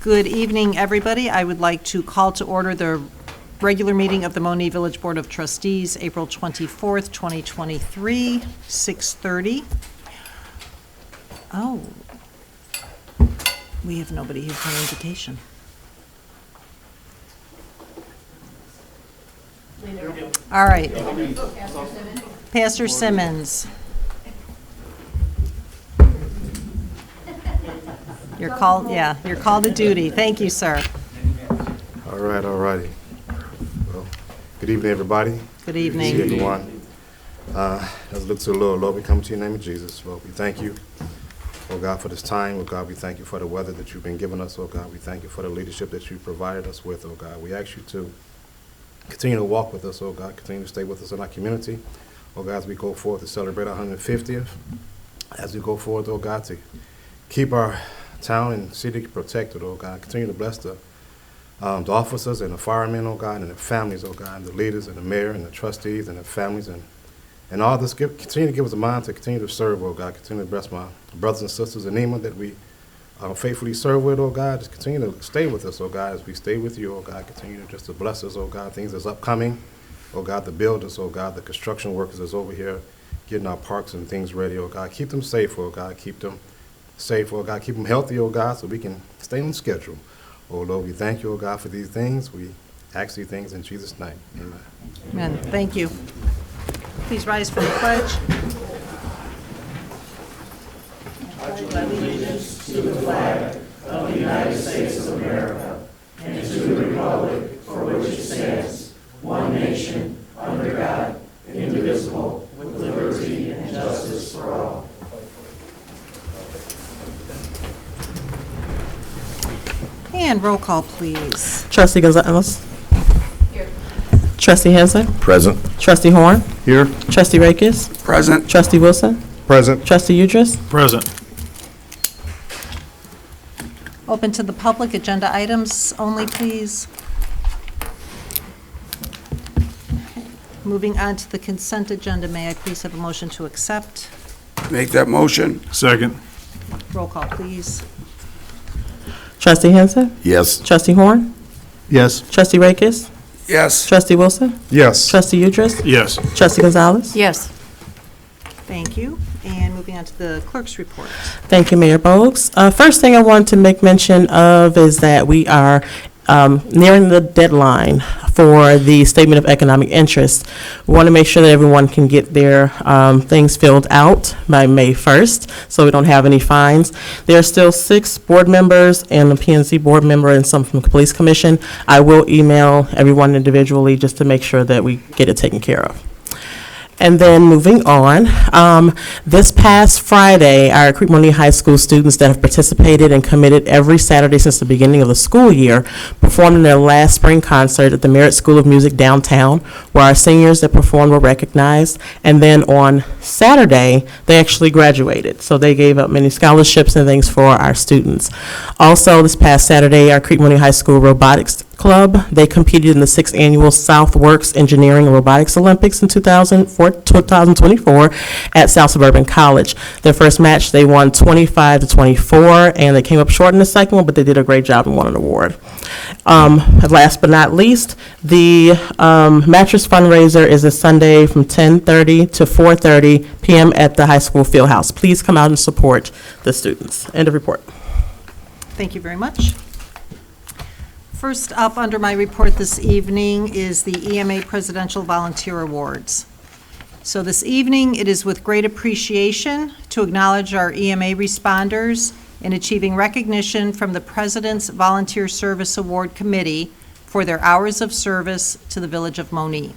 Good evening, everybody. I would like to call to order the regular meeting of the Monee Village Board of Trustees, April 24th, 2023, 6:30. Oh, we have nobody here for an invitation. All right. Pastor Simmons. You're called to duty. Thank you, sir. All righty. Well, good evening, everybody. Good evening. See everyone. Let's look to the Lord. Lord, we come to you in the name of Jesus. Lord, we thank you, oh God, for this time. Oh God, we thank you for the weather that you've been giving us. Oh God, we thank you for the leadership that you've provided us with. Oh God, we ask you to continue to walk with us. Oh God, continue to stay with us in our community. Oh God, as we go forward to celebrate our 150th, as we go forward, oh God, to keep our town and city protected, oh God. Continue to bless the officers and the firemen, oh God, and the families, oh God, and the leaders and the mayor and the trustees and the families and all this. Continue to give us a mind to continue to serve, oh God. Continue to bless my brothers and sisters in Nema that we faithfully serve with, oh God. Just continue to stay with us, oh God, as we stay with you, oh God. Continue to just to bless us, oh God. Things that's upcoming, oh God, the builders, oh God, the construction workers that's over here getting our parks and things ready, oh God. Keep them safe, oh God. Keep them safe, oh God. Keep them healthy, oh God, so we can stay on schedule. Oh Lord, we thank you, oh God, for these things. We ask these things in Jesus' name. Amen. Amen. Thank you. Please rise for the pledge. I pledge allegiance to the flag of the United States of America and to the republic for which it stands, one nation, under God, indivisible, with liberty and justice for all. And roll call, please. Trustee Gonzalez. Here. Trustee Henson. Present. Trustee Horn. Here. Trustee Rakes. Present. Trustee Wilson. Present. Trustee Udris. Present. Open to the public. Agenda items only, please. Moving on to the consent agenda, may I please have a motion to accept? Make that motion. Second. Roll call, please. Trustee Henson. Yes. Trustee Horn. Yes. Trustee Rakes. Yes. Trustee Wilson. Yes. Trustee Udris. Yes. Trustee Gonzalez. Yes. Thank you. And moving on to the clerk's report. Thank you, Mayor Bogues. First thing I want to make mention of is that we are nearing the deadline for the Statement of Economic Interest. We want to make sure that everyone can get their things filled out by May 1st, so we don't have any fines. There are still 6 board members and a P&Z board member and some from the Police Commission. I will email everyone individually just to make sure that we get it taken care of. And then moving on, this past Friday, our Creek Monee High School students that have participated and committed every Saturday since the beginning of the school year performed in their last spring concert at the Merritt School of Music downtown, where our seniors that performed were recognized. And then on Saturday, they actually graduated. So they gave up many scholarships and things for our students. Also, this past Saturday, our Creek Monee High School Robotics Club, they competed in the 6th annual Southworks Engineering and Robotics Olympics in 2024 at South Suburban College. Their first match, they won 25-24, and they came up short in the second one, but they did a great job and won an award. Last but not least, the mattress fundraiser is this Sunday from 10:30 to 4:30 p.m. at the high school field house. Please come out and support the students. End of report. Thank you very much. First up under my report this evening is the EMA Presidential Volunteer Awards. So this evening, it is with great appreciation to acknowledge our EMA responders in achieving recognition from the President's Volunteer Service Award Committee for their hours of service to the Village of Monee.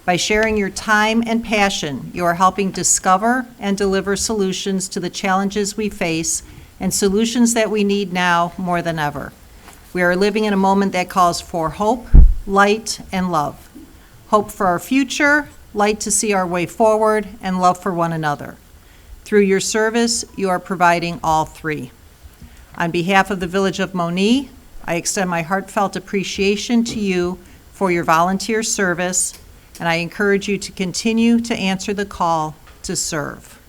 By sharing your time and passion, you are helping discover and deliver solutions to the challenges we face and solutions that we need now more than ever. We are living in a moment that calls for hope, light, and love. Hope for our future, light to see our way forward, and love for one another. Through your service, you are providing all three. On behalf of the Village of Monee, I extend my heartfelt appreciation to you for your volunteer service, and I encourage you to continue to answer the call to serve.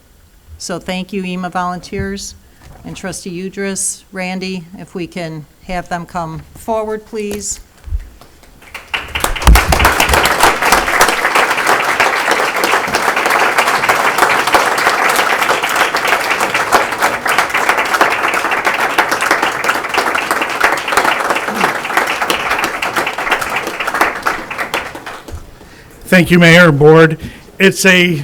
So thank you, EMA volunteers. and Trustee Udris. Randy, if we can have them come forward, please. Thank you, Mayor and Board. It's a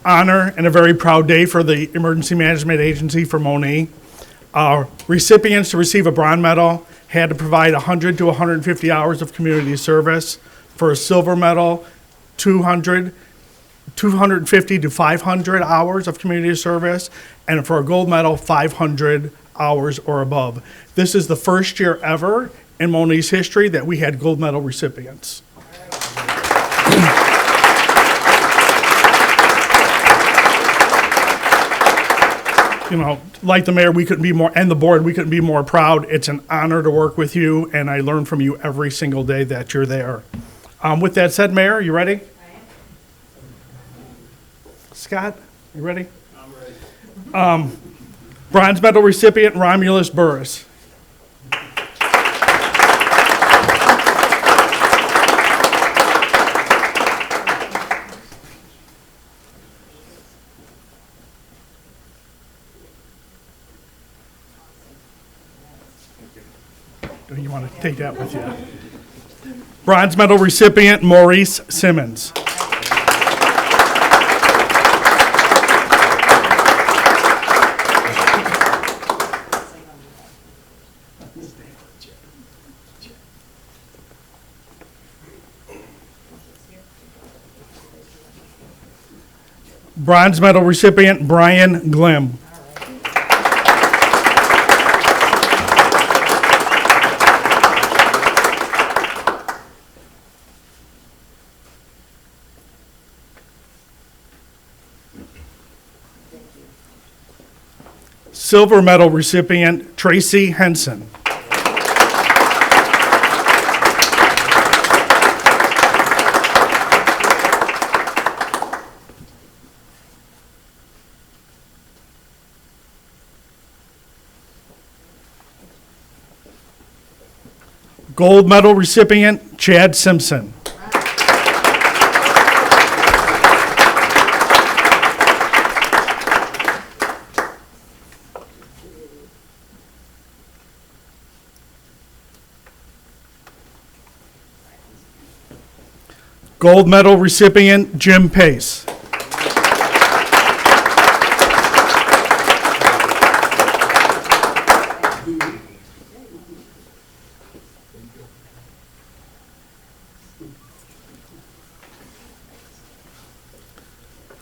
honor and a very proud day for the Emergency Management Agency for Monee. Recipients to receive a bronze medal had to provide 100 to 150 hours of community service. For a silver medal, 250 to 500 hours of community service, and for a gold medal, 500 hours or above. This is the first year ever in Monee's history that we had gold medal recipients. You know, like the mayor, we couldn't be more, and the board, we couldn't be more proud. It's an honor to work with you, and I learn from you every single day that you're there. With that said, Mayor, you ready? Scott, you ready? I'm ready. Bronze medal recipient Romulus Burris. You want to take that with you. Bronze medal recipient Maurice Simmons. Bronze medal recipient Brian Glim. Silver medal recipient Tracy Henson. Gold medal recipient Chad Simpson. Gold medal recipient Jim Pace.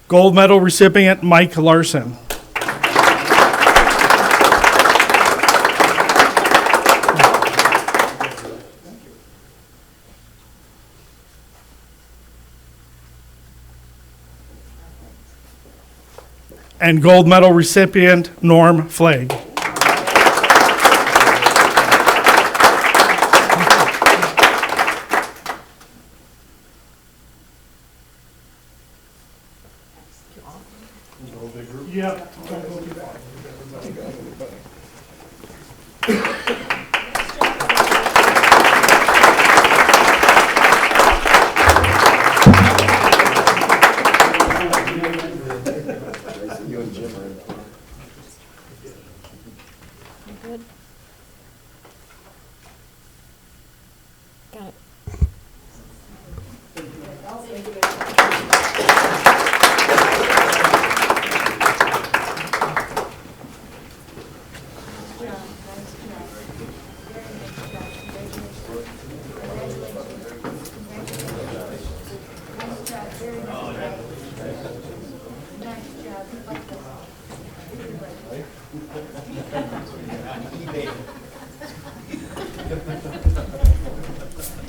Gold medal recipient Mike Larson. And gold medal recipient Norm Flagg. Yeah. Got it.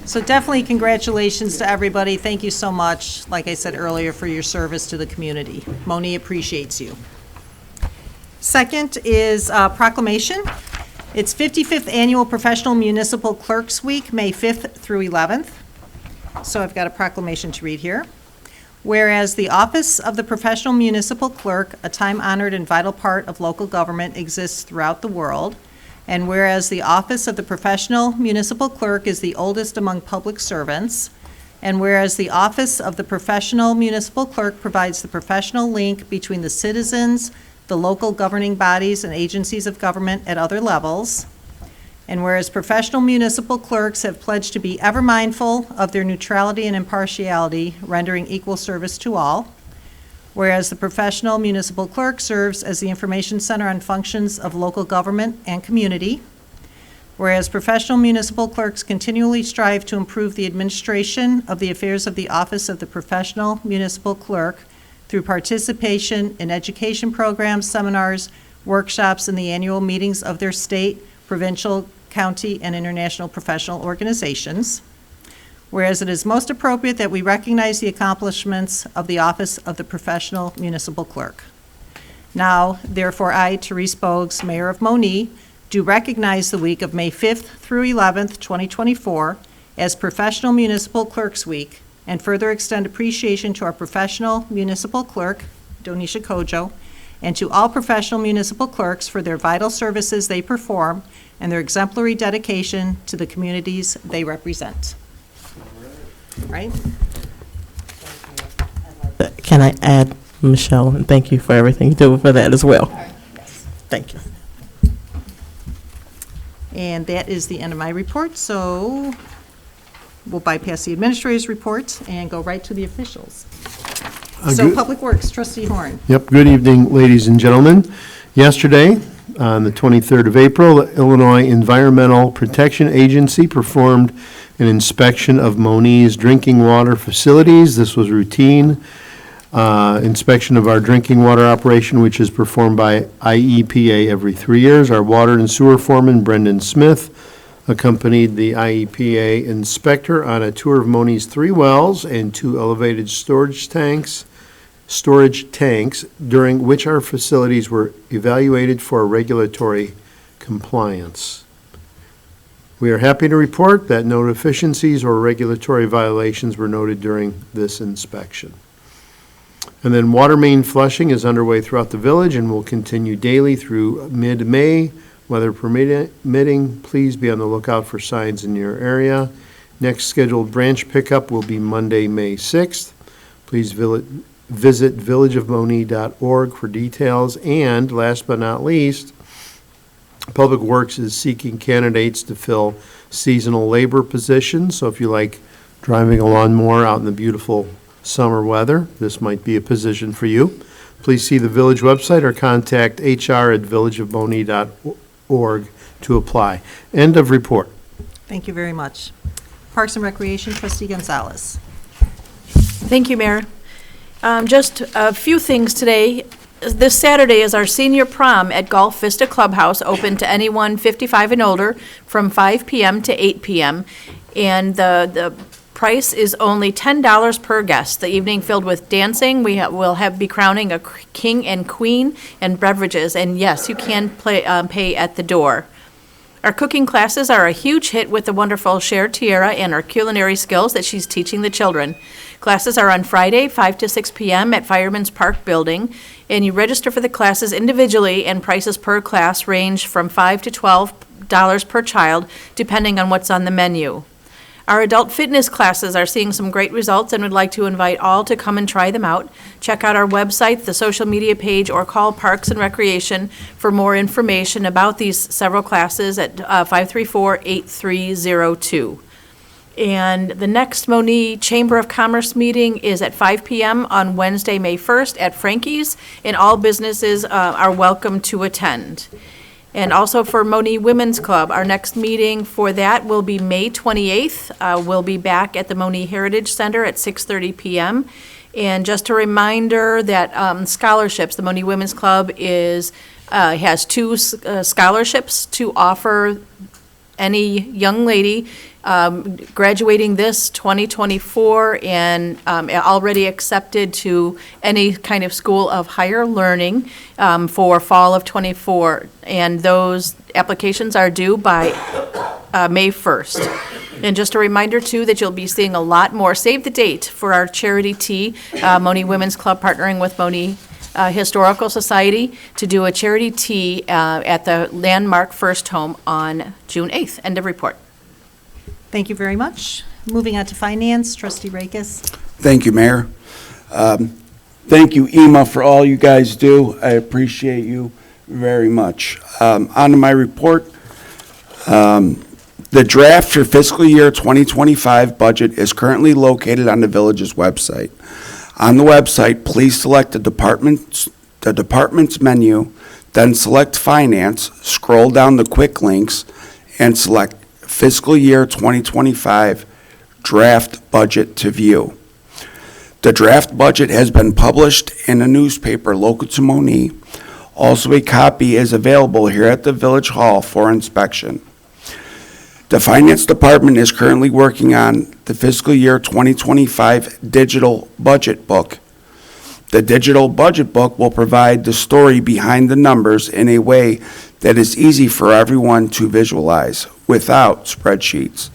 So definitely congratulations to everybody. Thank you so much, like I said earlier, for your service to the community. Monee appreciates you. Second is proclamation. It's 55th Annual Professional Municipal Clerks Week, May 5th through 11th. So I've got a proclamation to read here. Whereas the office of the professional municipal clerk, a time-honored and vital part of local government, exists throughout the world, and whereas the office of the professional municipal clerk is the oldest among public servants, and whereas the office of the professional municipal clerk provides the professional link between the citizens, the local governing bodies, and agencies of government at other levels, and whereas professional municipal clerks have pledged to be ever mindful of their neutrality and impartiality, rendering equal service to all, whereas the professional municipal clerk serves as the information center on functions of local government and community, whereas professional municipal clerks continually strive to improve the administration of the affairs of the office of the professional municipal clerk through participation in education programs, seminars, workshops, and the annual meetings of their state, provincial, county, and international professional organizations. Whereas it is most appropriate that we recognize the accomplishments of the office of the professional municipal clerk. Now, therefore, I, Therese Bogues, Mayor of Monee, do recognize the week of May 5th through 11th, 2024, as Professional Municipal Clerks Week, and further extend appreciation to our professional municipal clerk, Donisha Kojo, and to all professional municipal clerks for their vital services they perform and their exemplary dedication to the communities they represent. Right? Can I add, Michelle, and thank you for everything you do for that as well. Thank you. And that is the end of my report, so we'll bypass the administrator's report and go right to the officials. So, Public Works, Trustee Horn. Yep, good evening, ladies and gentlemen. Yesterday, on the 23rd of April, the Illinois Environmental Protection Agency performed an inspection of Monee's drinking water facilities. This was routine inspection of our drinking water operation, which is performed by IEPA every 3 years. Our water and sewer foreman, Brendan Smith, accompanied the IEPA inspector on a tour of Monee's 3 wells and 2 elevated storage tanks, during which our facilities were evaluated for regulatory compliance. We are happy to report that no deficiencies or regulatory violations were noted during this inspection. And then water main flushing is underway throughout the village and will continue daily through mid-May. Weather permitting, please be on the lookout for signs in your area. Next scheduled branch pickup will be Monday, May 6th. Please visit villageofmonee.org for details. And last but not least, Public Works is seeking candidates to fill seasonal labor positions. So if you like driving a lawnmower out in the beautiful summer weather, this might be a position for you. Please see the village website or contact hr@villageofmonee.org to apply. End of report. Thank you very much. Parks and Recreation, Trustee Gonzalez. Thank you, Mayor. Just a few things today. This Saturday is our senior prom at Gulf Vista Clubhouse, open to anyone 55 and older from 5 p.m. to 8 p.m. And the price is only $10 per guest. The evening filled with dancing. We'll be crowning a king and queen and beverages. And yes, you can pay at the door. Our cooking classes are a huge hit with the wonderful Cher Tierra and our culinary skills that she's teaching the children. Classes are on Friday, 5 to 6 p.m. at Fireman's Park Building, and you register for the classes individually, and prices per class range from $5 to $12 per child, depending on what's on the menu. Our adult fitness classes are seeing some great results and would like to invite all to come and try them out. Check out our website, the social media page, or call Parks and Recreation for more information about these several classes at 534-8302. And the next Monee Chamber of Commerce meeting is at 5 p.m. on Wednesday, May 1st at Frankie's, and all businesses are welcome to attend. And also for Monee Women's Club, our next meeting for that will be May 28th. We'll be back at the Monee Heritage Center at 6:30 p.m. And just a reminder that scholarships, the Monee Women's Club has 2 scholarships to offer any young lady graduating this 2024 and already accepted to any kind of school of higher learning for fall of '24. And those applications are due by May 1st. And just a reminder, too, that you'll be seeing a lot more. Save the date for our charity tea. Monee Women's Club partnering with Monee Historical Society to do a charity tea at the Landmark First Home on June 8th. End of report. Thank you very much. Moving on to finance, trustee Rakes. Thank you, Mayor. Thank you, Ema, for all you guys do. I appreciate you very much. On to my report. The draft for fiscal year 2025 budget is currently located on the village's website. On the website, please select the department's menu, then select Finance, scroll down the quick links, and select Fiscal Year 2025 Draft Budget to view. The draft budget has been published in a newspaper local to Monee. Also, a copy is available here at the Village Hall for inspection. The Finance Department is currently working on the fiscal year 2025 digital budget book. The digital budget book will provide the story behind the numbers in a way that is easy for everyone to visualize without spreadsheets.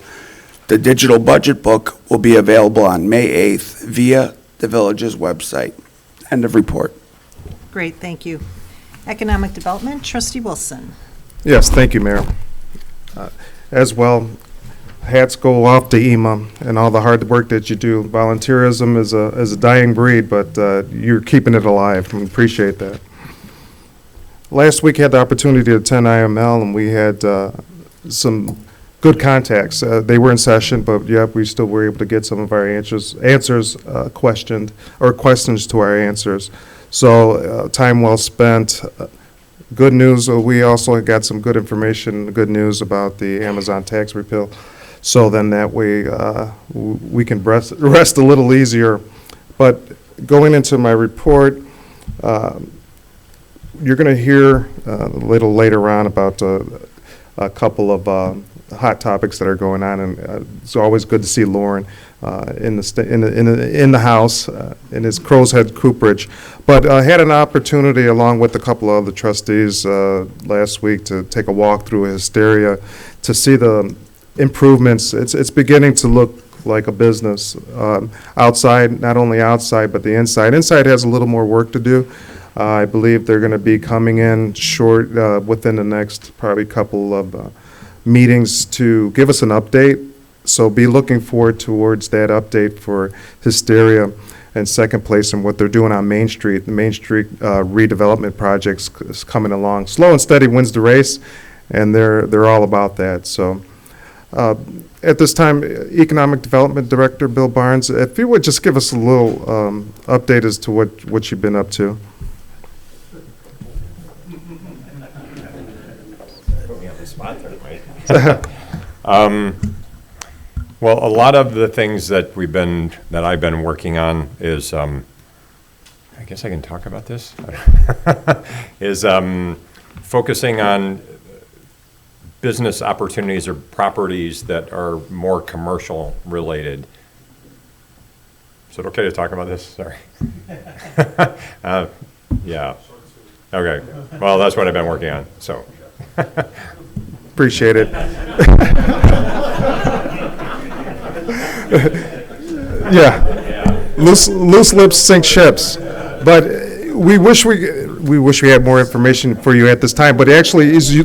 The digital budget book will be available on May 8th via the village's website. End of report. Great, thank you. Economic Development, trustee Wilson. Yes, thank you, Mayor. As well, hats go off to Ema and all the hard work that you do. Volunteerism is a dying breed, but you're keeping it alive, and we appreciate that. Last week, I had the opportunity to attend IML, and we had some good contacts. They were in session, but yep, we still were able to get some of our questions to our answers. So time well spent. Good news, we also got some good information, good news about the Amazon tax repeal. So then that way we can rest a little easier. But going into my report, you're going to hear a little later on about a couple of hot topics that are going on, and it's always good to see Lauren in the house in his crow's head cooperage. But I had an opportunity, along with a couple of other trustees last week, to take a walk through Hysteria to see the improvements. It's beginning to look like a business outside, not only outside but the inside. Inside has a little more work to do. I believe they're going to be coming in short within the next probably couple of meetings to give us an update. So be looking forward towards that update for Hysteria. And second place in what they're doing on Main Street. The Main Street redevelopment projects is coming along. Slow and steady wins the race, and they're all about that. So at this time, Economic Development Director Bill Barnes, if you would just give us a little update as to what you've been up to. Put me on the spot there, right? Well, a lot of the things that I've been working on is, I guess I can talk about this, is focusing on business opportunities or properties that are more commercial related. Is it okay to talk about this? Sorry. Yeah. Okay. Well, that's what I've been working on, so. Appreciate it. Yeah, loose lips sink ships. But we wish we had more information for you at this time. But actually, is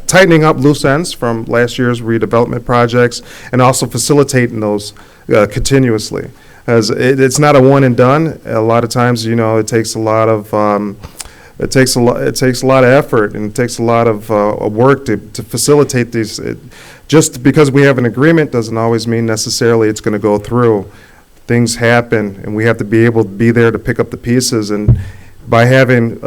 tightening up loose ends from last year's redevelopment projects, and also facilitating those continuously. As it's not a one and done. A lot of times, it takes a lot of effort, and it takes a lot of work to facilitate these. Just because we have an agreement doesn't always mean necessarily it's going to go through. Things happen, and we have to be able to be there to pick up the pieces. And by having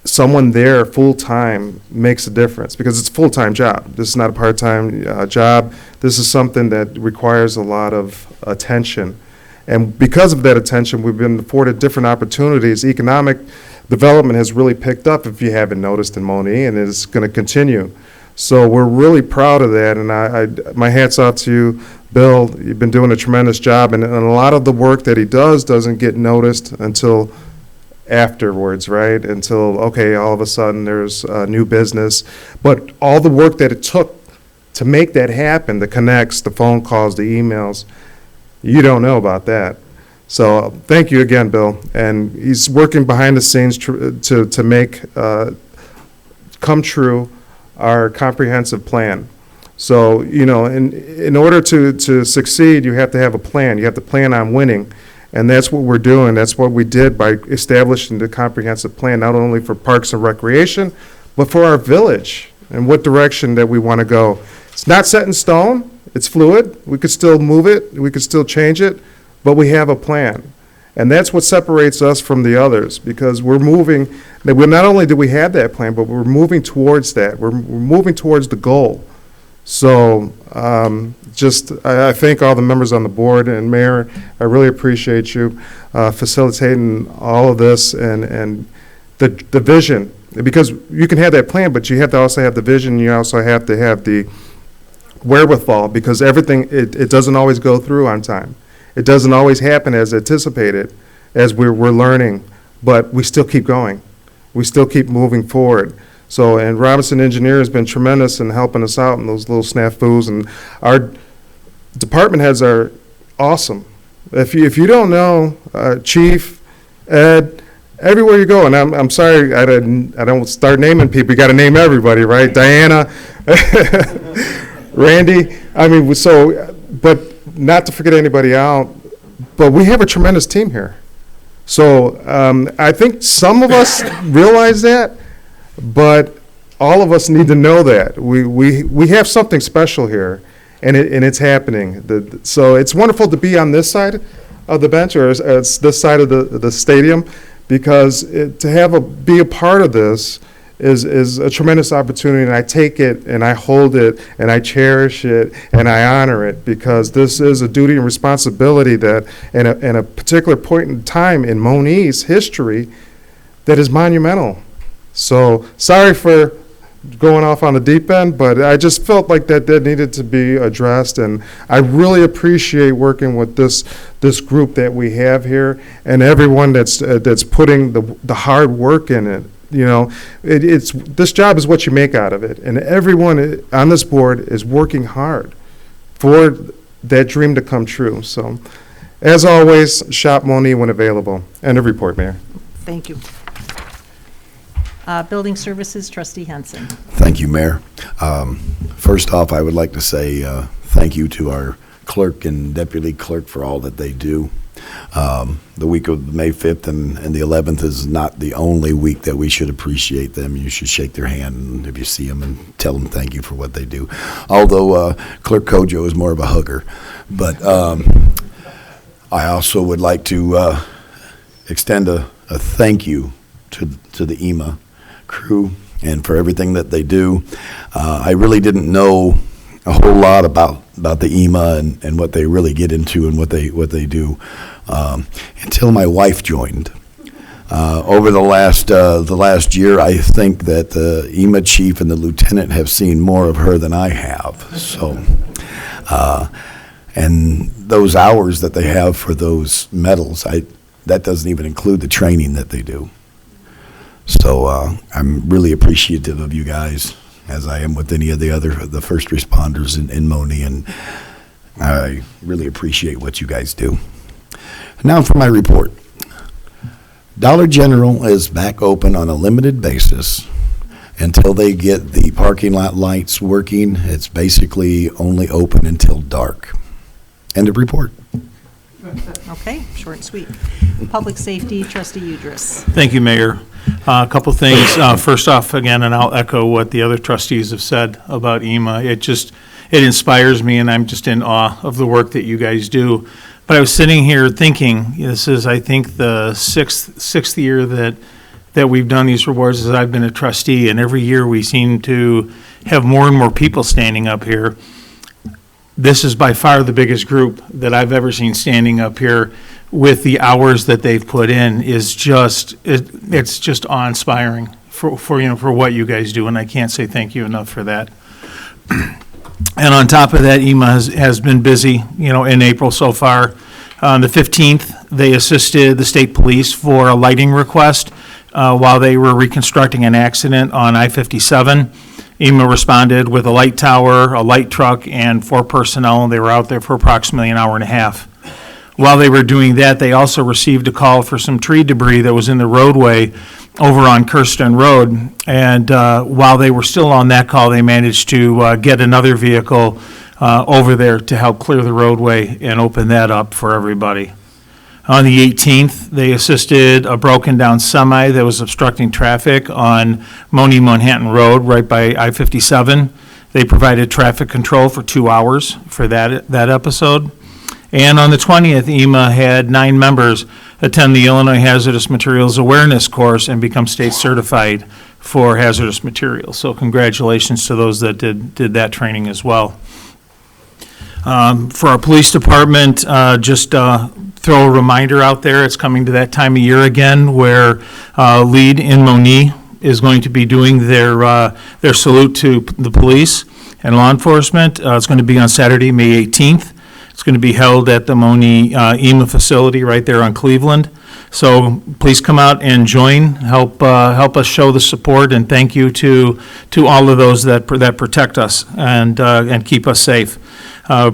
someone there full-time makes a difference, because it's a full-time job. This is not a part-time job. This is something that requires a lot of attention. And because of that attention, we've been afforded different opportunities. Economic development has really picked up, if you haven't noticed, in Monee, and it's going to continue. So we're really proud of that, and my hat's off to you, Bill. You've been doing a tremendous job, and a lot of the work that he doesn't get noticed until afterwards, right? Until, okay, all of a sudden there's new business. But all the work that it took to make that happen, the connects, the phone calls, the emails, you don't know about that. So thank you again, Bill. And he's working behind the scenes to make come true our comprehensive plan. So, you know, in order to succeed, you have to have a plan. You have to plan on winning. And that's what we're doing. That's what we did by establishing the comprehensive plan, not only for Parks and Recreation, but for our village and what direction that we want to go. It's not set in stone. It's fluid. We could still move it. We could still change it, but we have a plan. And that's what separates us from the others, because we're moving, not only do we have that plan, but we're moving towards that. We're moving towards the goal. So I thank all the members on the board, and Mayor, I really appreciate you facilitating all of this and the vision. Because you can have that plan, but you have to also have the vision. You also have to have the wherewithal, because everything, it doesn't always go through on time. It doesn't always happen as anticipated, as we're learning, but we still keep going. We still keep moving forward. So, and Robinson Engineer has been tremendous in helping us out in those little snafus, and our department heads are awesome. If you don't know, Chief, Ed, everywhere you go, and I'm sorry, I don't start naming people. You got to name everybody, right? Diana, Randy. I mean, so, but not to forget anybody out, but we have a tremendous team here. So I think some of us realize that, but all of us need to know that we have something special here, and it's happening. So it's wonderful to be on this side of the bench, or it's this side of the stadium, because to be a part of this is a tremendous opportunity, and I take it and I hold it and I cherish it and I honor it, because this is a duty and responsibility that in a particular point in time in Monee's history that is monumental. So sorry for going off on the deep end, but I just felt like that needed to be addressed, and I really appreciate working with this group that we have here, and everyone that's putting the hard work in it. You know, it's this job is what you make out of it, and everyone on this board is working hard for that dream to come true. So, as always, shop Monee when available. End of report, Mayor. Thank you. Building Services, Trustee Henson. Thank you, Mayor. First off, I would like to say thank you to our clerk and deputy clerk for all that they do. The week of May 5th and the 11th is not the only week that we should appreciate them. You should shake their hand if you see them and tell them thank you for what they do. Although Clerk Kojo is more of a hugger. But I also would like to extend a thank you to the EMA crew and for everything that they do. I really didn't know a whole lot about the EMA and what they really get into and what they do until my wife joined. Over the last year, I think that the EMA chief and the lieutenant have seen more of her than I have. So, and those hours that they have for those medals, that doesn't even include the training that they do. So I'm really appreciative of you guys, as I am with any of the first responders in Monee, and I really appreciate what you guys do. Now for my report. Dollar General is back open on a limited basis until they get the parking lot lights working. It's basically only open until dark. End of report. Okay, short and sweet. Public Safety, Trustee Udris. Thank you, Mayor. A couple things. First off, again, and I'll echo what the other trustees have said about EMA. It inspires me, and I'm just in awe of the work that you guys do. But I was sitting here thinking, this is, I think, the sixth year that we've done these rewards as I've been a trustee, and every year we seem to have more and more people standing up here. This is by far the biggest group that I've ever seen standing up here with the hours that they've put in. It's just awe-inspiring for what you guys do, and I can't say thank you enough for that. And on top of that, EMA has been busy, in April so far. On the 15th, they assisted the state police for a lighting request while they were reconstructing an accident on I-57. EMA responded with a light tower, a light truck, and 4 personnel, and they were out there for approximately an hour and a half. While they were doing that, they also received a call for some tree debris that was in the roadway over on Kirsten Road. And while they were still on that call, they managed to get another vehicle over there to help clear the roadway and open that up for everybody. On the 18th, they assisted a broken-down semi that was obstructing traffic on Monee Manhattan Road right by I-57. They provided traffic control for 2 hours for that episode. And on the 20th, EMA had 9 members attend the Illinois Hazardous Materials Awareness course and become state certified for hazardous materials. So congratulations to those that did that training as well. For our police department, just throw a reminder out there, it's coming to that time of year again where LEAD in Monee is going to be doing their salute to the police and law enforcement. It's going to be on Saturday, May 18th. It's going to be held at the Monee EMA facility right there on Cleveland. So please come out and join, help us show the support, and thank you to all of those that protect us and keep us safe.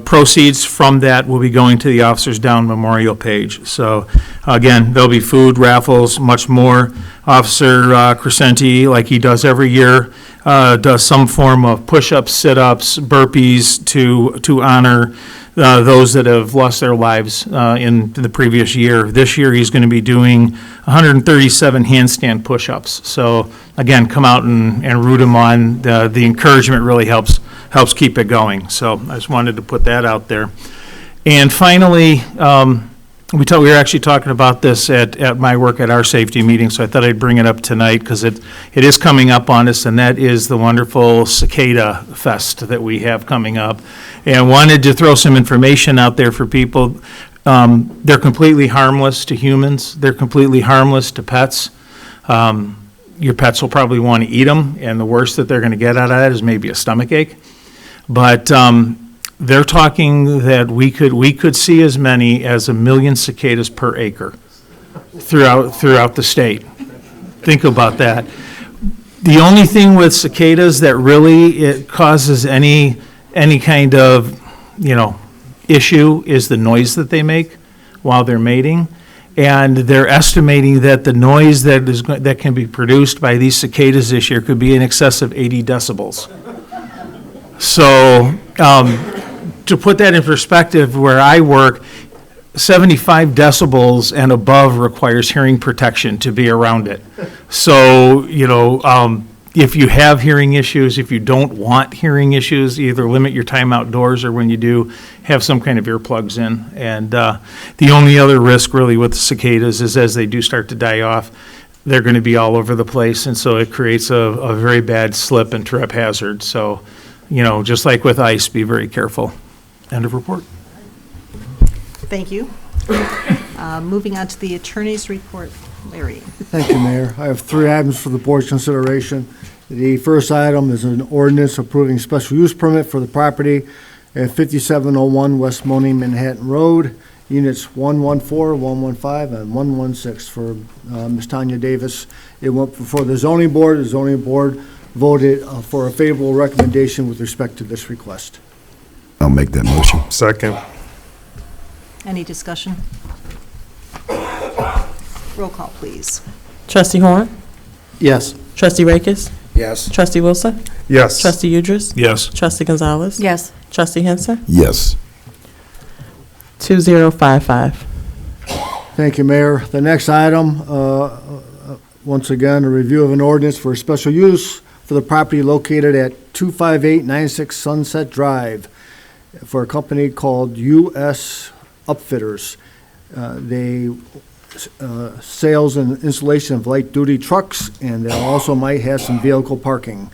Proceeds from that will be going to the Officers Down Memorial page. So again, there'll be food, raffles, much more. Officer Crescenti, like he does every year, does some form of push-ups, sit-ups, burpees to honor those that have lost their lives in the previous year. This year, he's going to be doing 137 handstand push-ups. So again, come out and root him on. The encouragement really helps keep it going. So I just wanted to put that out there. And finally, we were actually talking about this at my work at our safety meeting, so I thought I'd bring it up tonight because it is coming up on us, and that is the wonderful Cicada Fest that we have coming up. And I wanted to throw some information out there for people. They're completely harmless to humans. They're completely harmless to pets. Your pets will probably want to eat them, and the worst that they're going to get out of that is maybe a stomachache. But they're talking that we could see as many as 1 million cicadas per acre throughout the state. Think about that. The only thing with cicadas that really it causes any kind of issue is the noise that they make while they're mating, and they're estimating that the noise that can be produced by these cicadas this year could be in excess of 80 decibels. So, to put that in perspective, where I work, 75 decibels and above requires hearing protection to be around it. So, if you have hearing issues, if you don't want hearing issues, either limit your time outdoors or when you do, have some kind of earplugs in. And the only other risk really with the cicadas is as they do start to die off, they're going to be all over the place. And so it creates a very bad slip and trip hazard. So, just like with ice, be very careful. End of report. Thank you. Moving on to the attorney's report. Larry. Thank you, Mayor. I have 3 items for the board's consideration. The first item is an ordinance approving special use permit for the property at 5701 West Monee Manhattan Road, units 114, 115, and 116 for Ms. Tanya Davis. It went before the zoning board. The zoning board voted for a favorable recommendation with respect to this request. I'll make that motion. Second. Any discussion? Roll call, please. Trustee Horn? Yes. Trustee Rakes? Yes. Trustee Wilson? Yes. Trustee Udris? Yes. Trustee Gonzalez? Yes. Trustee Henson? Yes. 2055. Thank you, Mayor. The next item, once again, a review of an ordinance for special use for the property located at 25896 Sunset Drive for a company called U.S. Upfitters. They sales and installation of light-duty trucks, and they also might have some vehicle parking.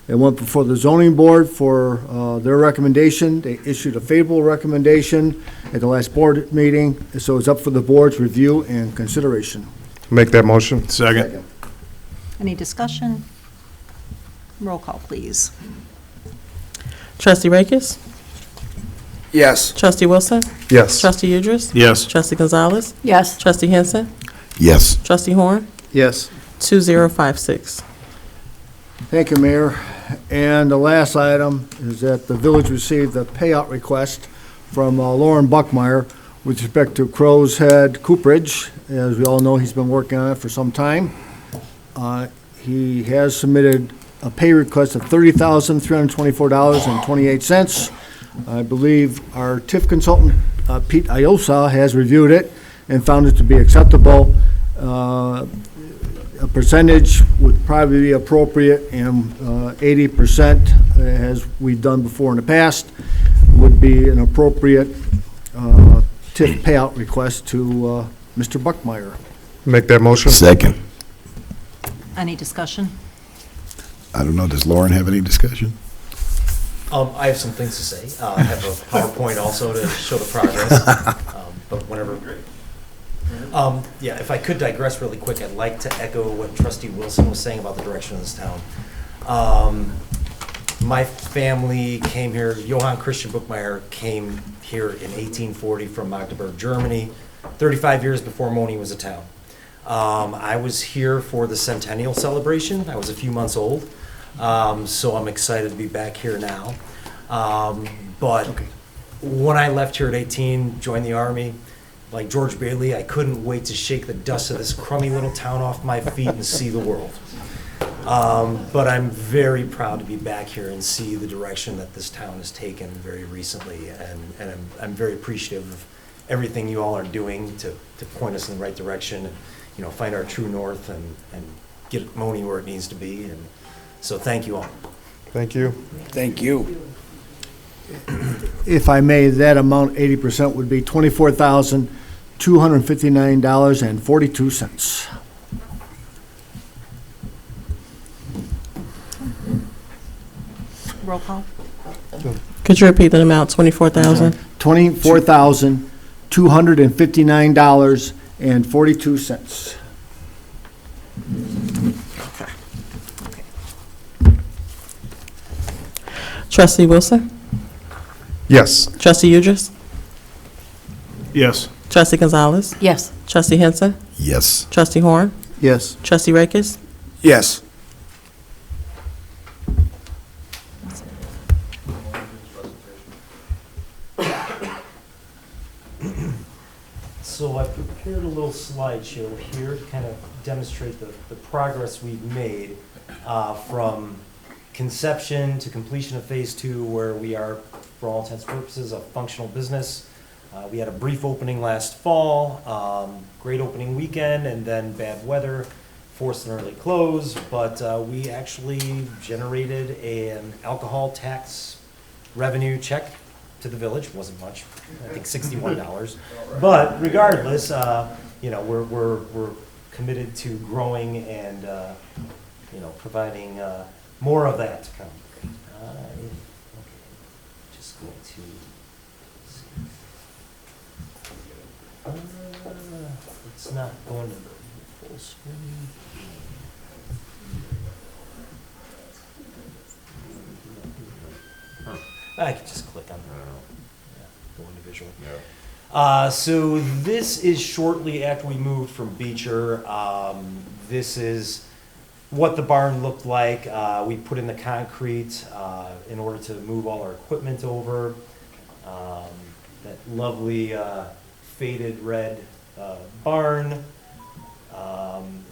They went before the zoning board for their recommendation. They issued a favorable recommendation at the last board meeting, so it's up for the board's review and consideration. Make that motion. Second. Any discussion? Roll call, please. Trustee Rakes? Yes. Trustee Wilson? Yes. Trustee Udris? Yes. Trustee Gonzalez? Yes. Trustee Henson? Yes. Trustee Horn? Yes. 2056. Thank you, Mayor. And the last item is that the village received a payout request from Lauren Buckmeyer with respect to Crow's Head Cooperage. As we all know, he's been working on it for some time. He has submitted a pay request of $30,324.28. I believe our TIF consultant, Pete Iosa, has reviewed it and found it to be acceptable. A percentage would probably be appropriate, and 80%, as we've done before in the past, would be an appropriate TIF payout request to Mr. Buckmeyer. Make that motion. Second. Any discussion? I don't know, does Lauren have any discussion? I have some things to say. I have a PowerPoint also to show the progress, but whenever. Yeah, if I could digress really quick, I'd like to echo what Trustee Wilson was saying about the direction of this town. My family came here, Johann Christian Buchmeyer came here in 1840 from Magdeburg, Germany, 35 years before Monee was a town. I was here for the centennial celebration. I was a few months old, so I'm excited to be back here now. But when I left here at 18, joined the Army, like George Bailey, I couldn't wait to shake the dust of this crummy little town off my feet and see the world. But I'm very proud to be back here and see the direction that this town has taken very recently, and I'm very appreciative of everything you all are doing to point us in the right direction, and, you know, find our true north and get Monee where it needs to be. And so thank you all. Thank you. Thank you. If I may, that amount, 80%, would be $24,259.42. Roll call? Could you repeat the amount, 24,000? $24,259.42. Trustee Wilson? Yes. Trustee Udris? Yes. Trustee Gonzalez? Yes. Trustee Henson? Yes. Trustee Horn? Yes. Trustee Rakes? Yes. So I prepared a little slideshow here to kind of demonstrate the progress we've made from conception to completion of phase 2, where we are, for all intents and purposes, a functional business. We had a brief opening last fall, great opening weekend, and then bad weather forced an early close, but we actually generated an alcohol tax revenue check to the village. It wasn't much, I think $61. But regardless, you know, we're committed to growing and you know, providing more of that to come. Okay, just going to see. It's not going to the full screen. I can just click on the, go into visual. So this is shortly after we moved from Beecher. This is what the barn looked like. We put in the concrete in order to move all our equipment over. That lovely faded red barn.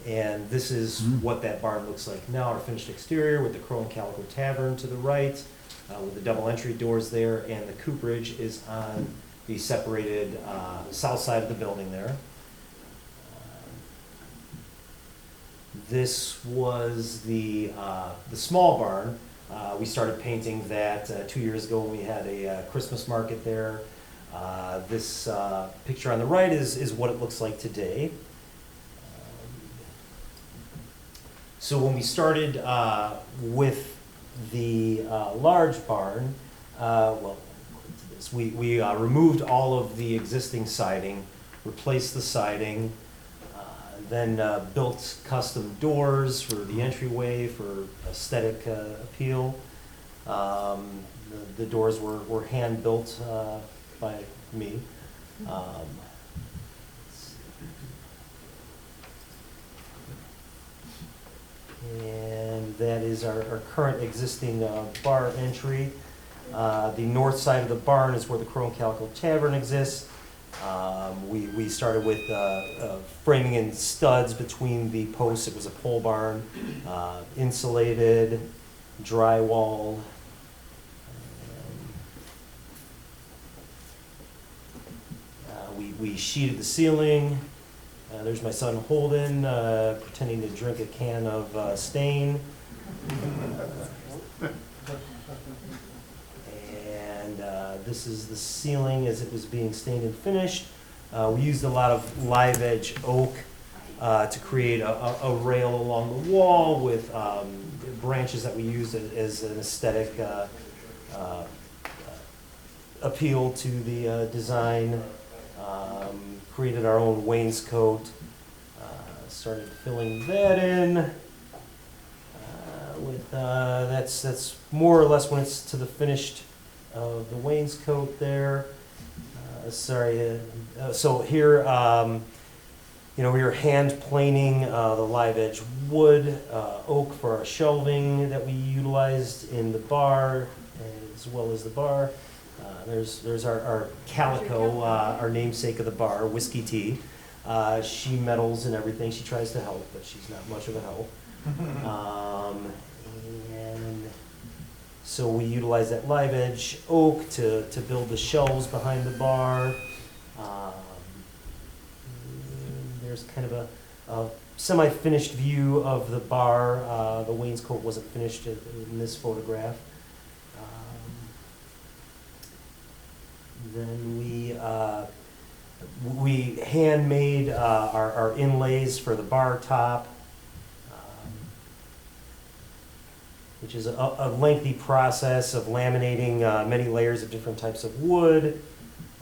And this is what that barn looks like now, our finished exterior with the Crow and Calico Tavern to the right, with the double entry doors there, and the cooperage is on the separated south side of the building there. This was the small barn. We started painting that 2 years ago when we had a Christmas market there. This picture on the right is what it looks like today. So when we started with the large barn, we removed all of the existing siding, replaced the siding, then built custom doors for the entryway for aesthetic appeal. The doors were hand built by me. And that is our current existing bar entry. The north side of the barn is where the Crow and Calico Tavern exists. We started with framing in studs between the posts. It was a pole barn, insulated, drywalled. We sheeted the ceiling. There's my son Holden pretending to drink a can of stain. And this is the ceiling as it was being stained and finished. We used a lot of live edge oak to create a rail along the wall with branches that we used as an aesthetic appeal to the design. Created our own wainscot. Started filling that in. That's more or less when it's to the finished the wainscot there. So here, we are hand planing the live edge wood, oak for our shelving that we utilized in the bar as well as the bar. There's our Calico, our namesake of the bar, Whiskey Tea. She meddles and everything. She tries to help, but she's not much of a help. And so we utilize that live edge oak to build the shelves behind the bar. There's kind of a semi-finished view of the bar. The wainscot wasn't finished in this photograph. Then we handmade our inlays for the bar top, which is a lengthy process of laminating many layers of different types of wood.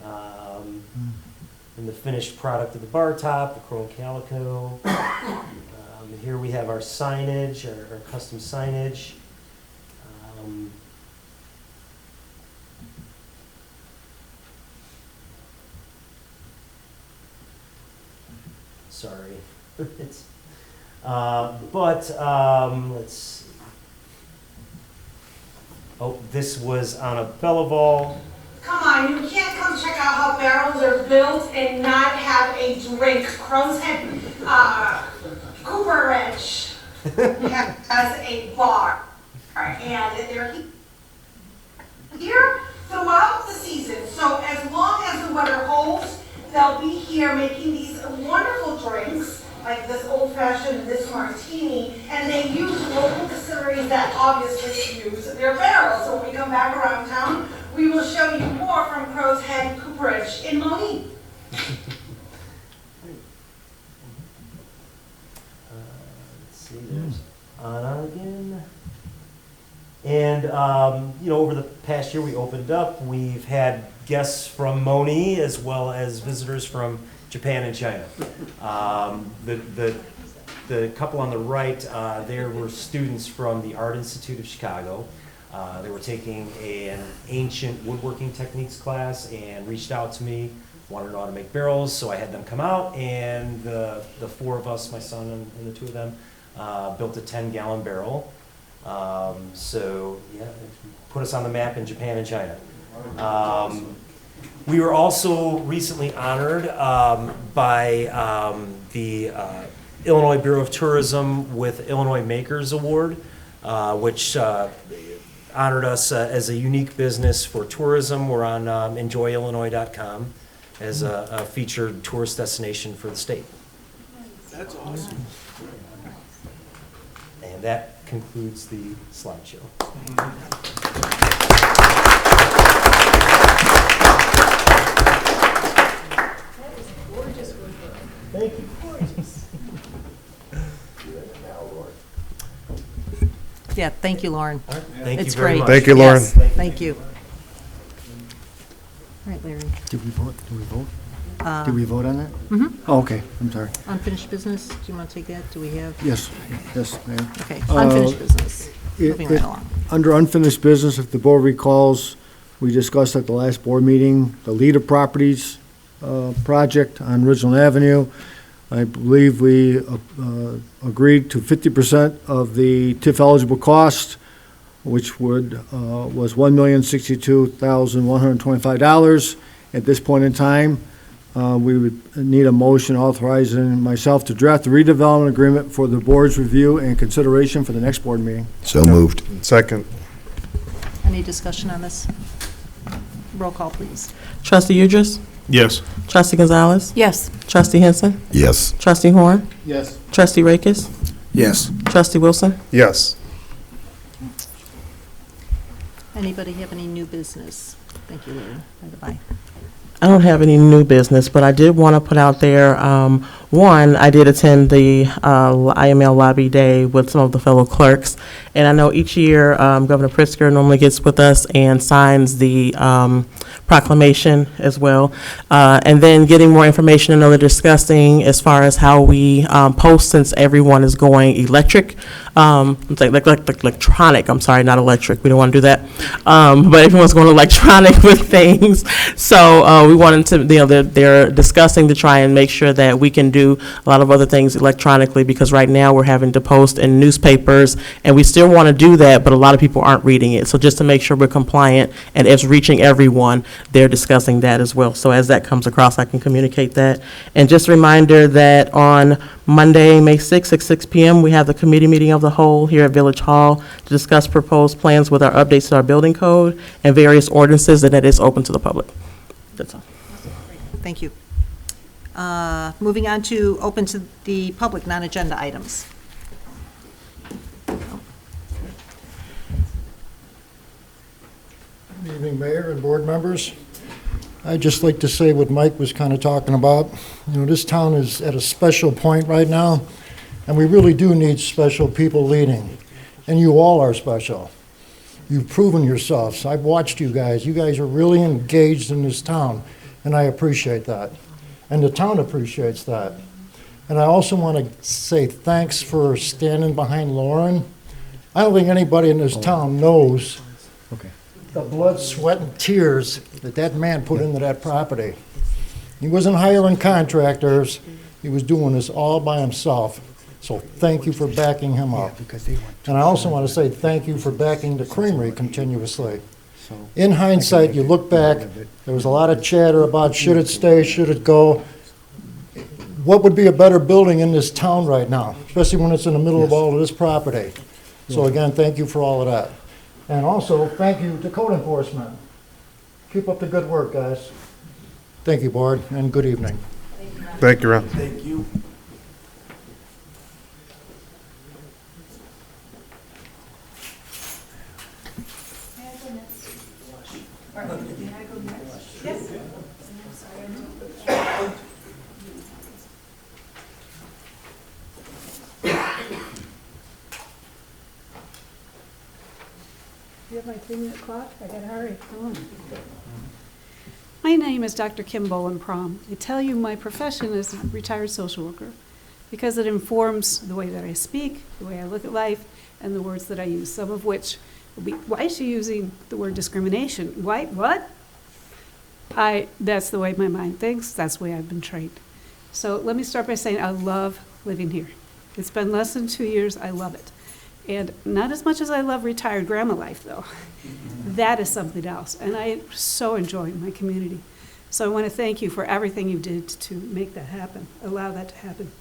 And the finished product of the bar top, the Crow and Calico. Here we have our signage, our custom signage. Sorry. It's, let's see. Oh, this was on a Belleville. Come on, you can't come check out how barrels are built and not have a drink. Crow's Head, Cooper Ridge has a bar, and they're here throughout the season. So as long as the weather holds, they'll be here making these wonderful drinks, like this old-fashioned and this martini, and they use local distilleries that obviously use their barrels. So when we come back around town, we will show you more from Crow's Head Cooperage in Monee. Let's see, there's Anna again. And, over the past year we opened up, we've had guests from Monee as well as visitors from Japan and China. The couple on the right, there were students from the Art Institute of Chicago. They were taking an ancient woodworking techniques class and reached out to me, wanted to know how to make barrels, so I had them come out, and the four of us, my son and the two of them, built a 10-gallon barrel. So yeah, it put us on the map in Japan and China. We were also recently honored by the Illinois Bureau of Tourism with Illinois Makers Award, which honored us as a unique business for tourism. We're on enjoyillinois.com as a featured tourist destination for the state. That's awesome. And that concludes the slideshow. Thank you. Yeah, thank you, Lauren. Thank It's you very great. much. Thank you, Lauren. Yes, thank you. All right, Larry. Did we vote? Did we vote on that? Mhm. Oh, okay, I'm sorry. Unfinished business, do you want to take that? Do we have? Yes, Mayor. Okay, unfinished business. Moving right along. Under unfinished business, if the board recalls, we discussed at the last board meeting, the Lita Properties project on Ridgeland Avenue. I believe we agreed to 50% of the TIF eligible cost, which was $1,062,125. At this point in time, we would need a motion authorizing myself to draft the redevelopment agreement for the board's review and consideration for the next board meeting. So moved. Second. Any discussion on this? Roll call, please. Trustee Udris? Yes. Trustee Gonzalez? Yes. Trustee Henson? Yes. Trustee Horn? Yes. Trustee Rakis? Yes. Trustee Wilson? Yes. Anybody have any new business? Thank you, Larry. By the by. I don't have any new business, but I did want to put out there, one, I did attend the IML Lobby Day with some of the fellow clerks, and I know each year Governor Pritzker normally gets with us and signs the proclamation as well. And then getting more information, I know they're discussing as far as how we post, since everyone is going electric, electronic, I'm sorry, not electric, we don't want to do that, but everyone's going electronic with things. So we wanted to, they're discussing to try and make sure that we can do a lot of other things electronically, because right now we're having to post in newspapers, and we still want to do that, but a lot of people aren't reading it. So just to make sure we're compliant and it's reaching everyone, they're discussing that as well. So as that comes across, I can communicate that. And just a reminder that on Monday, May 6th at 6 p.m., we have the committee meeting of the whole here at Village Hall to discuss proposed plans with our updates to our building code and various ordinances, and that is open to the public. That's all. Thank you. Moving on to open to the public, non-agenda items. Good evening, Mayor and board members. I'd just like to say what Mike was kind of talking about. You know, this town is at a special point right now, and we really do need special people leading. And you all are special. You've proven yourselves. I've watched you guys. You guys are really engaged in this town, and I appreciate that. And the town appreciates that. And I also want to say thanks for standing behind Lauren. I don't think anybody in this town knows the blood, sweat, and tears that that man put into that property. He wasn't hiring contractors. He was doing this all by himself. So thank you for backing him up. And I also want to say thank you for backing the creamery continuously. In hindsight, you look back, there was a lot of chatter about should it stay, should it go. What would be a better building in this town right now, especially when it's in the middle of all of this property? So again, thank you for all of that. And also, thank you to code enforcement. Keep up the good work, guys. Thank you, board, and good evening. Thank you, Ron. Thank you. You have my 3-minute clock? I gotta hurry. Come on. My name is Dr. Kim Bowen-Prom. I tell you my profession is a retired social worker because it informs the way that I speak, the way I look at life, and the words that I use, some of which will be, why is she using the word discrimination? Why, what? That's the way my mind thinks, that's the way I've been trained. So let me start by saying I love living here. It's been less than 2 years, I love it. And not as much as I love retired grandma life, though. That is something else. And I so enjoy my community. So I want to thank you for everything you did to make that happen, allow that to happen.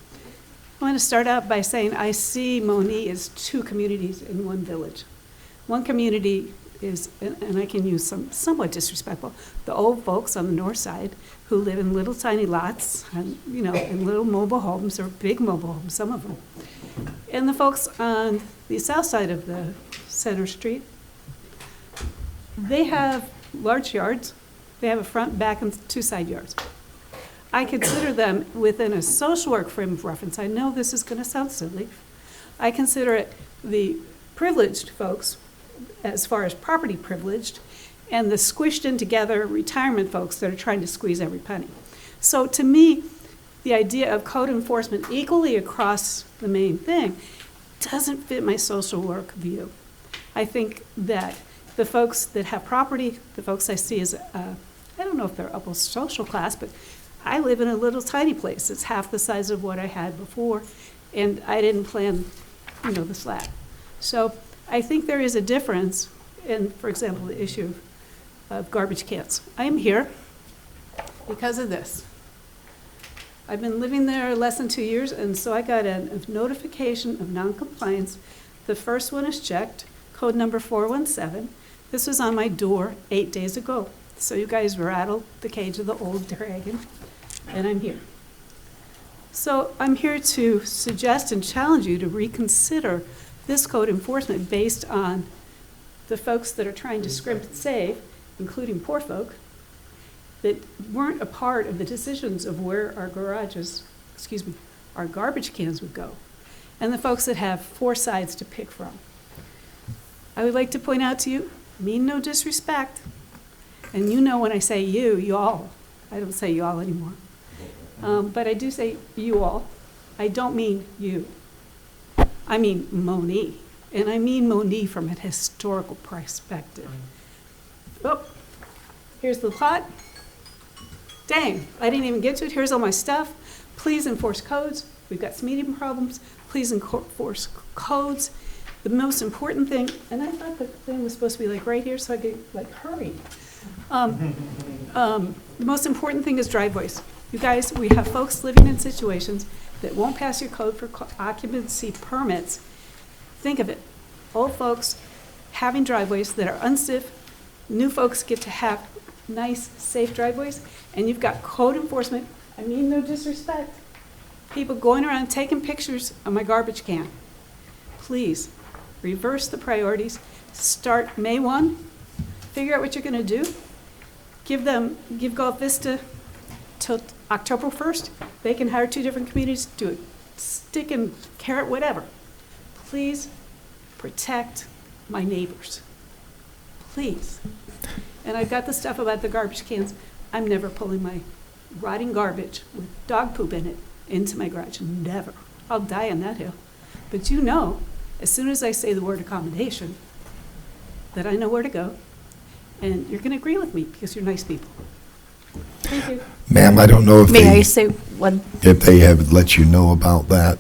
I want to start out by saying I see Monee as 2 communities in one village. One community is, and I can use some somewhat disrespectful, the old folks on the north side who live in little tiny lots and, you know, in little mobile homes or big mobile homes, some of them. And the folks on the south side of the center street, they have large yards. They have a front, back, and 2 side yards. I consider them within a social work frame of reference. I know this is going to sound silly. I consider it the privileged folks as far as property privileged and the squished in together retirement folks that are trying to squeeze every penny. So to me, the idea of code enforcement equally across the main thing doesn't fit my social work view. I think that the folks that have property, the folks I see as, I don't know if they're upper social class, but I live in a little tiny place. It's half the size of what I had before, and I didn't plan, the slab. So I think there is a difference in, for example, the issue of garbage cans. I'm here because of this. I've been living there less than 2 years, and so I got a notification of noncompliance. The first one is checked, code number 417. This was on my door 8 days ago. So you guys rattled the cage of the old dragon, and I'm here. So I'm here to suggest and challenge you to reconsider this code enforcement based on the folks that are trying to scrimp and save, including poor folk, that weren't a part of the decisions of where our our garbage cans would go, and the folks that have 4 sides to pick from. I would like to point out to you, mean no disrespect, and when I say you, y'all, I don't say y'all anymore, but I do say you all. I don't mean you. I mean Monee, and I mean Monee from a historical perspective. Oh, here's the plot. Dang, I didn't even get to it. Here's all my stuff. Please enforce codes. We've got speeding problems. Please enforce codes. The most important thing, and I thought the thing was supposed to be like right here so I could hurry. The most important thing is driveways. You guys, we have folks living in situations that won't pass your code for occupancy permits. Think of it. Old folks having driveways that are unsafe. New folks get to have nice, safe driveways, and you've got code enforcement. I mean no disrespect. People going around taking pictures of my garbage can. Please, reverse the priorities. Start May 1. Figure out what you're going to do. Give Gulf Vista till October 1st. They can hire 2 different communities, do it. Stick and carrot, whatever. Please protect my neighbors. Please. And I've got the stuff about the garbage cans. I'm never pulling my rotting garbage with dog poop in it into my garage. Never. I'll die on that hill. But as soon as I say the word accommodation, that I know where to go, and you're going to agree with me because you're nice people. Thank you. Ma'am, I don't know if May I say one? if they have let you know about that.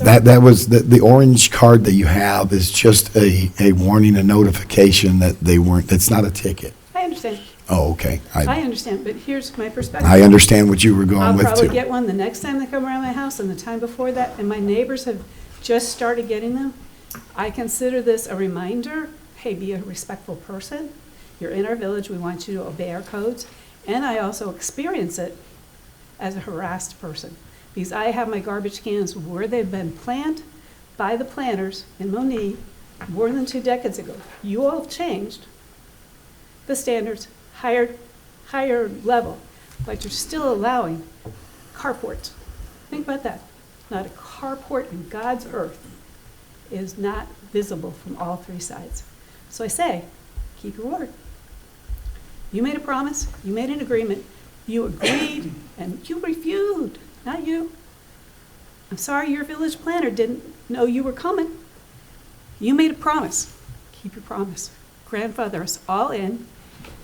That was the orange card that you have is just a warning, a notification that they weren't. That's not a ticket. I understand. Oh, okay. I understand, but here's my perspective. I understand what you were going with I'll probably too. get one the next time they come around my house and the time before that, and my neighbors have just started getting them. I consider this a reminder, hey, be a respectful person. You're in our village, we want you to obey our codes. And I also experience it as a harassed person because I have my garbage cans where they've been planned by the planners in Monee more than 2 decades ago. You all have changed the standards, higher level, but you're still allowing carports. Think about that. Not a carport in God's earth is not visible from all 3 sides. So I say, keep your word. You made a promise, you made an agreement, you agreed, and you refused, not you. I'm sorry your village planner didn't know you were coming. You made a promise. Keep your promise. Grandfather us all in,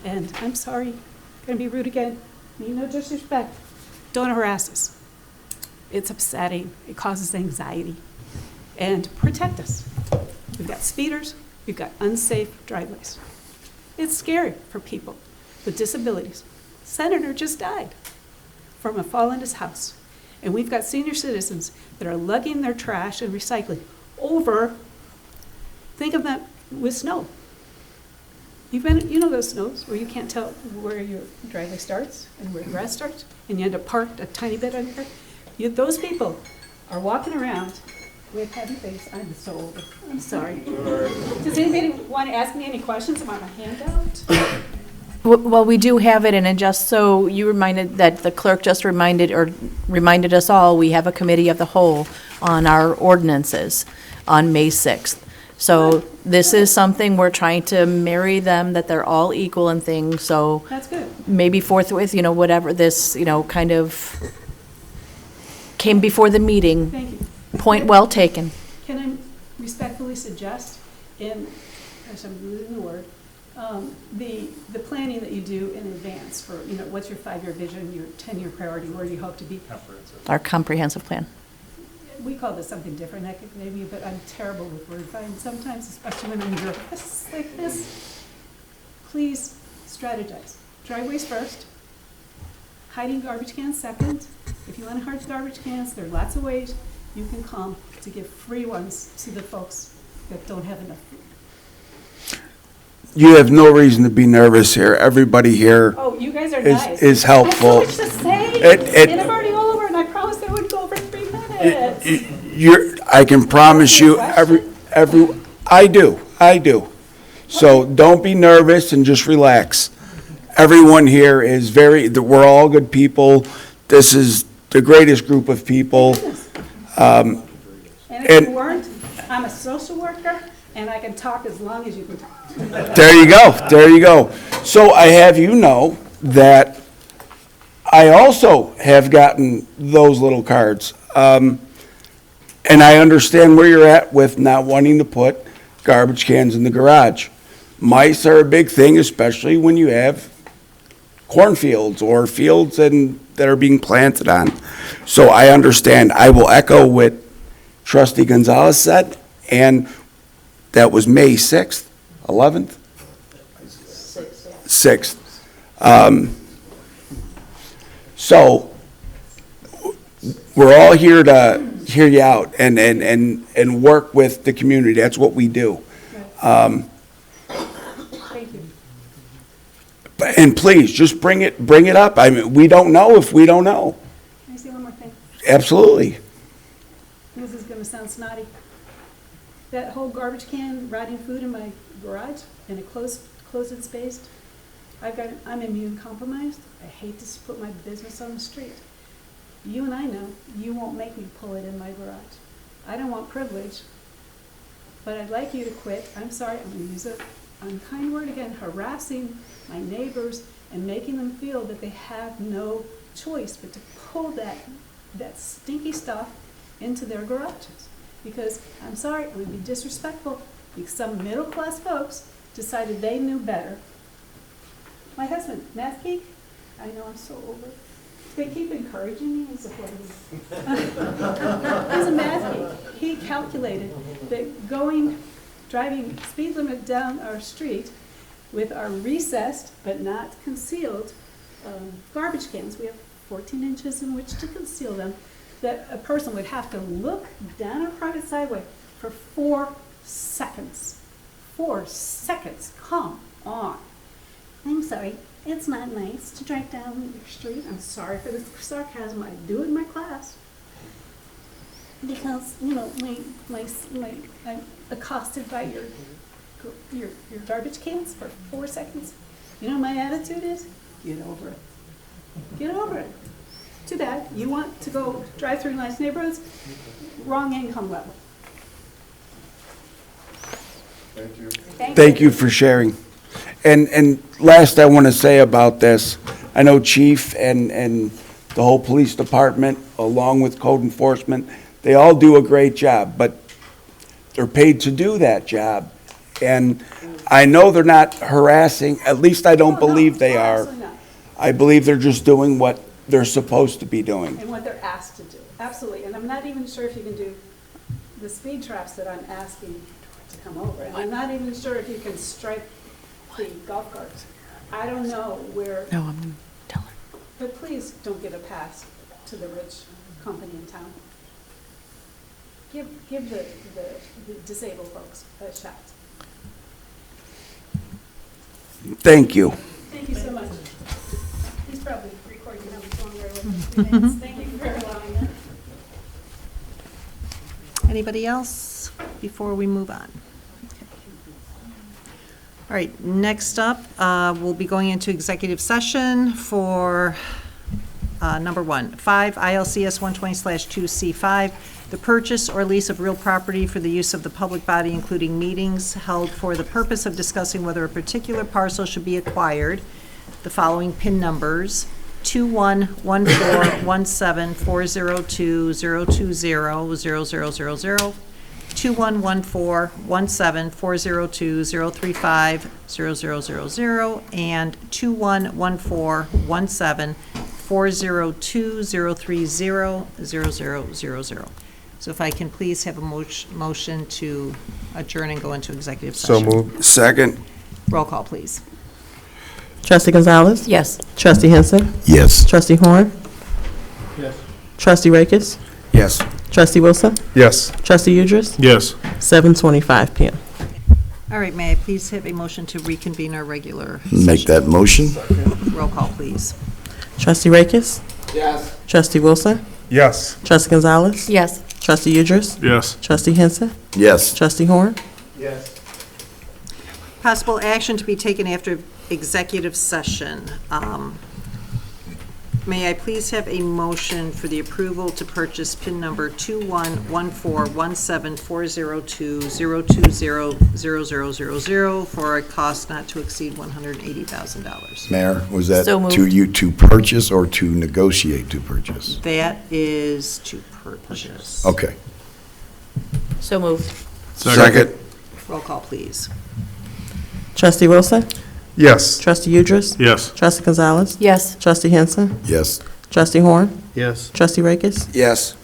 and I'm sorry, gonna be rude again. Mean no disrespect. Don't harass us. It's upsetting, it causes anxiety. And protect us. We've got speeders, we've got unsafe driveways. It's scary for people with disabilities. Senator just died from a fall in his house. And we've got senior citizens that are lugging their trash and recycling over, think of that with snow. Those snows where you can't tell where your driveway starts and where the grass starts, and you end up parked a tiny bit on your car. Those people are walking around with heavy face. I'm so old. I'm sorry. Does anybody want to ask me any questions about my handout? Well, we do have it, and just so you reminded that the clerk just reminded us all, we have a committee of the whole on our ordinances on May 6th. So this is something we're trying to marry them, that they're all equal and things, so. That's good. Maybe forthwith, whatever this, kind of came before the meeting. Thank you. Point well taken. Can I respectfully suggest, gosh, I'm losing the word, the planning that you do in advance for, what's your 5-year vision, your 10-year priority, where do you hope to be? Our comprehensive plan. We call this something different, maybe, but I'm terrible with word finds sometimes, especially when I'm nervous like this. Please strategize. Driveways first, hiding garbage cans second. If you want to hide garbage cans, there are lots of ways you can come to give free ones to the folks that don't have enough food. You have no reason to be nervous here. Everybody here Oh, you guys are nice. is helpful. I have so much to say, and I'm already all over, and I promised I wouldn't go over 3 minutes. I can promise you, I do. So don't be nervous and just relax. Everyone here is we're all good people. This is the greatest group of people. And if you weren't, I'm a social worker, and I can talk as long as you can talk. There you go. So I have you know that I also have gotten those little cards. And I understand where you're at with not wanting to put garbage cans in the garage. Mice are a big thing, especially when you have cornfields or fields that are being planted on. So I understand. I will echo what Trustee Gonzalez said, and that was May 6th, 11th? 6th. So we're all here to hear you out and work with the community. That's what we do. Thank you. And please, just bring it up. I mean, we don't know if we don't know. Can I say one more thing? Absolutely. This is going to sound snotty. That whole garbage can rotting food in my garage in a closed space, I'm immune compromised. I hate to put my business on the street. You and I know you won't make me pull it in my garage. I don't want privilege, but I'd like you to quit. I'm sorry, I'm going to use an unkind word again, harassing my neighbors and making them feel that they have no choice but to pull that stinky stuff into their garages. Because, I'm sorry, it would be disrespectful because some middle-class folks decided they knew better. My husband, math geek, I know I'm so old. They keep encouraging me and supporting me. He's a math geek. He calculated that driving speed limit down our street with our recessed but not concealed garbage cans, we have 14 inches in which to conceal them, that a person would have to look down a private sideway for 4 seconds. 4 seconds, come on. I'm sorry, it's not nice to drive down your street. I'm sorry for the sarcasm. I do it in my class. Because, I'm accosted by your garbage cans for 4 seconds. You know what my attitude is? Get over it. Get over it. Too bad. You want to go drive through nice neighborhoods? Wrong income level. Thank you. Thank you for sharing. And last I want to say about this, I know Chief and the whole police department, along with code enforcement, they all do a great job, but they're paid to do that job. And I know they're not harassing, at least I don't believe they are. Absolutely not. I believe they're just doing what they're supposed to be doing. And what they're asked to do. Absolutely. And I'm not even sure if you can do the speed traps that I'm asking to come over. And I'm not even sure if you can stripe the golf carts. I don't know where. No, I'm going to tell her. But please don't give a pass to the rich company in town. Give the disabled folks a shot. Thank you. Thank you so much. He's probably recording how much longer I was. Thank you for allowing that. Anybody else before we move on? All right, next up, we'll be going into executive session for number 1, 5 ILCS 120/2C5, the purchase or lease of real property for the use of the public body, including meetings held for the purpose of discussing whether a particular parcel should be acquired. The following PIN numbers: 2114174020200000, 2114-17-402-035-0000 and 2114-17-402-030-0000. So if I can please have a motion to adjourn and go into executive So session. moved. Second. Roll call, please. Trustee Gonzalez? Yes. Trustee Henson? Yes. Trustee Horn? Yes. Trustee Rakis? Yes. Trustee Wilson? Yes. Trustee Udris? Yes. 7:25 PM. All right, may I please have a motion to reconvene our regular Make session? that motion. Roll call, please. Trustee Rakis? Yes. Trustee Wilson? Yes. Trustee Gonzalez? Yes. Trustee Udris? Yes. Trustee Henson? Yes. Trustee Horn? Yes. Possible action to be taken after executive session. May I please have a motion for the approval to purchase PIN number 2114174020200000 for a cost not to exceed $180,000. Mayor, was that So moved. to purchase or to negotiate to purchase? That is to purchase. Okay. So moved. Second. Roll call, please. Trustee Wilson? Yes. Trustee Udris? Yes. Trustee Gonzalez? Yes. Trustee Henson? Yes. Trustee Horn? Yes. Trustee Rakis? Yes.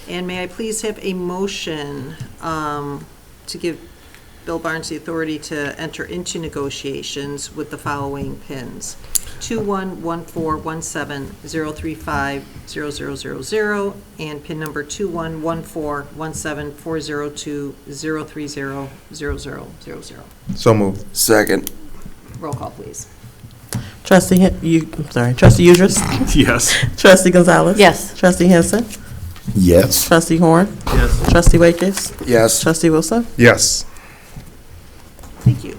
And may I please have a motion to give Bill Barnes the authority to enter into negotiations with the following pins: 21141703500000 and pin number 2114174020300000. So moved. Second. Roll call, please. Trustee Udris? Yes. Trustee Gonzalez? Yes. Trustee Henson? Yes. Trustee Horn? Yes. Trustee Rakis? Yes. Trustee Wilson? Yes. Thank you.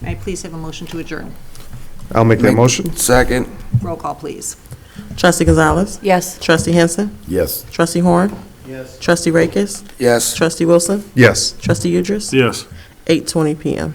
May I please have a motion to adjourn? I'll make that motion. Second. Roll call, please. Trustee Gonzalez? Yes. Trustee Henson? Yes. Trustee Horn? Yes. Trustee Rakis? Yes. Trustee Wilson? Yes. Trustee Udris? Yes. 8:20 PM.